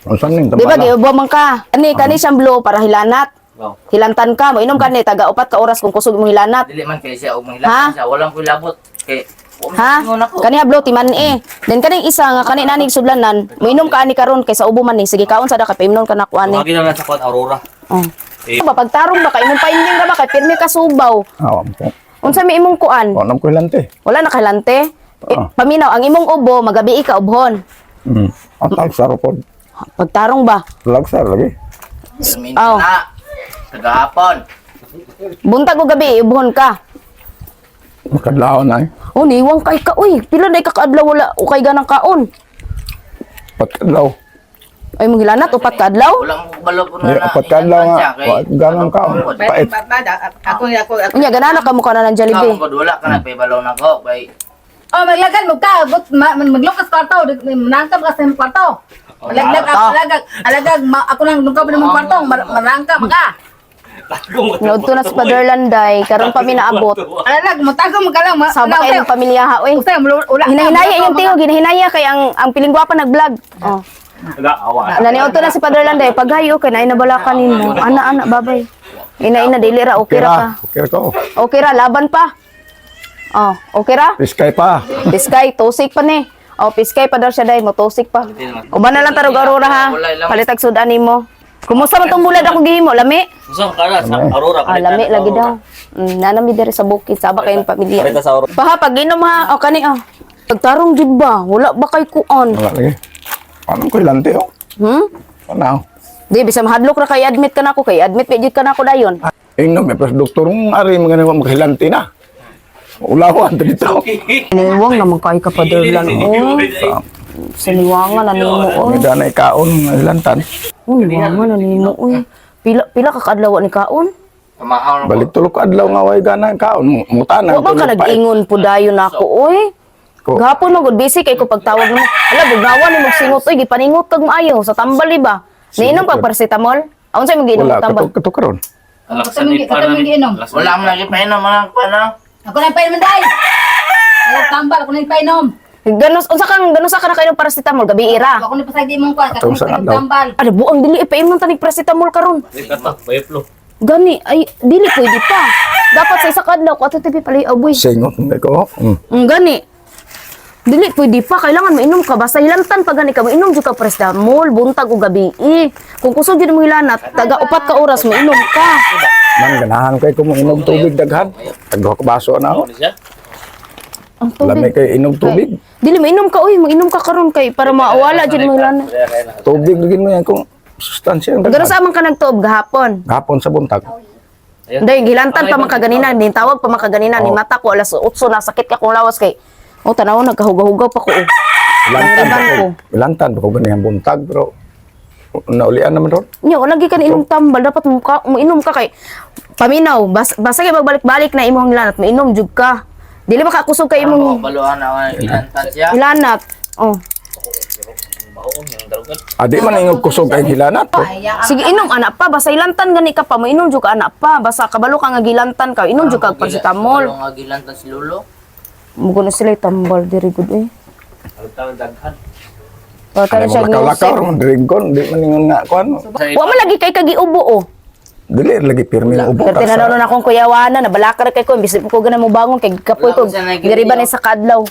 Unsan ning Di ba tambala? giubo man ka. Kani siyang blue para hilanat. Hilantan ka mo inom kani taga 4 ka oras kung kusog mo hilanat. Dili man kay siya og mahilap siya, walang kulabot kay Ha? Kani hablo timan Then kaning isa nga kani nanig sudlanan, mo inom ka ani karon kay sa ubo man ni. Sige kaon sa da ka paimnon ka na ko ani. Magi na sa kwat Aurora. Oh. Pagtarong ba kay imong paimning ra ba kay pirmi ka subaw. Po. Unsa may imong kuan? Wala ko hilante. Wala na kahilante. Paminaw ang imong ubo magabi ka ubhon. Ang tagsaro po. Pagtarong ba? Lagsar lagi. Aw. Kagahapon. Buntag o gabi ubhon ka. Makadlaw na eh. Oh, niwang kay ka uy. Pila day ka kaadlaw wala o kay ganang kaon. Patkadlaw. Ay mong hilanat upat ka adlaw? Walang balo po Di, na. patkadlaw nga. Ganang kaon. Pait. Ako. Unya ganana ka mo ka na ng Jollibee. Wala ka na pay balaw na ko kay Oh, maglagan mo ka. Maglukas kwarto. Manangkap ka sa kwarto. Alagag. Ako nang nungkap ng kwarto. Manangkap ka. Nodto na sa fatherland day, karon pa mi naabot. Alalag, matago mo ka lang. Sabak kay ng pamilya ha oy. Hinahinaya yung tiyo, hinahinaya kay ang piling gwapa nag-vlog. Oh. Naniodto na si fatherland day, paghayo kay na inabala kanimo. Ana babay. Ina dili ra okay ra ka. Okay ko. Okay ra laban pa. Oh, okay ra? Piskay pa. Piskay, tosik pa ni. Oh, piskay pa daw siya day, mo tosik pa. Uban na lang tarog Aurora ha. Palitag sudan nimo. Kumusta man tong bulad ako gihimo, lami? Usang kara sa Aurora. Lami lagi daw. Nanami diri sa bukid, saba kay pamilya. Parita sa Aurora. Paha pag inom ha, o kani Pagtarong jud ba? Wala ba kay kuon? Wala lagi. Anong ko hilante oh. Ano? Di bisa mahadlok ra kay admit ka nako kay admit jud ka nako dayon. Ingno may doktor ng ari mga naman makahilante na. Ulawan dito. Niwang naman kay ka fatherland oh. Siniwangan na nimo oh. May danay kaon ng hilantan. Niwangan na nimo oh. Pila ka kaadlaw ni kaon? Amahan. Balik tulog ko adlaw nga way gana kaon. Mutana. Wa ba ka nag-ingon po dayon nako oy? Gapon mo gud busy kay ko pagtawag mo. Ala bugnawan ni magsingot oy gipaningot kag maayo sa tambal ba? Niinom pag paracetamol? Unsa imong giinom Wala tambal? katok karon. Wala man lagi pa inom man pa. Ako nang painom day. Alag tambal, ako nang painom. Ganos unsa ka na kayo ng paracetamol gabi ira? Ako nang pasagi mong kwan, Atong ako sa nang adlaw. tambal. Ada buang dili ipaimnon tanig paracetamol karon. Bayaplo. Gani ay dili pwede pa. Dapat sa isa ka adlaw ko ato tibi pala aboy. Singot mo ko. Gani. Dili pwede pa kailangan mainom ka basta hilantan pag gani ka mainom jud ka paracetamol buntag o gabi. Kung kusog jud mo hilanat taga 4 ka oras mainom ka. Man ganahan kay ko mo inog tubig daghan. Tagduha ka baso na ako. Ang Lami tubig. kay inog tubig. Dili mainom ka oy, mainom ka karon kay para mawala jud mo hilanat. Tubig lagin mo yan kung sustansya ang Gano daghan. sa man ka nagtuob gahapon? Gapon sa buntag. Dahil gilantan pa man kaganina, din tawag pa man kaganina ni mata ko alas 8 na sakit ka kung lawas kay. Oh tanaw nagkahugaw-hugaw pa ko oh. Ilantan Ang ko. Ilantan ko ganyan buntag pero naulian naman ron. Nya wala gyud ka inom tambal dapat mo inom ka kay paminaw basta kay magbalik-balik na imong hilanat mainom jud ka. Dili ba ka kusog kay imong Baluan na ilantan siya. hilanat. Oh. Adi man ingog kusog kay hilanat. Sige inom anak pa basta ilantan gani ka pa mo inom jud ka anak pa basta kabalo ka nga gilantan ka inom jud ka paracetamol. Nga gilantan si Lolo. Mugo na sila tambal diri gud eh. Daghan. Wala Ano siya lakaw-lakaw giusip. ron dringon di man ingon nga kuan. Wa man lagi kay kagiubo oh. Dili lagi pirmi ng ubo. Pero tinanaw na akong kuyawanan, nabalakar kay ko, bisip ko ganun mo bangon, kay kapoy ko, diri ba na sa kadlaw.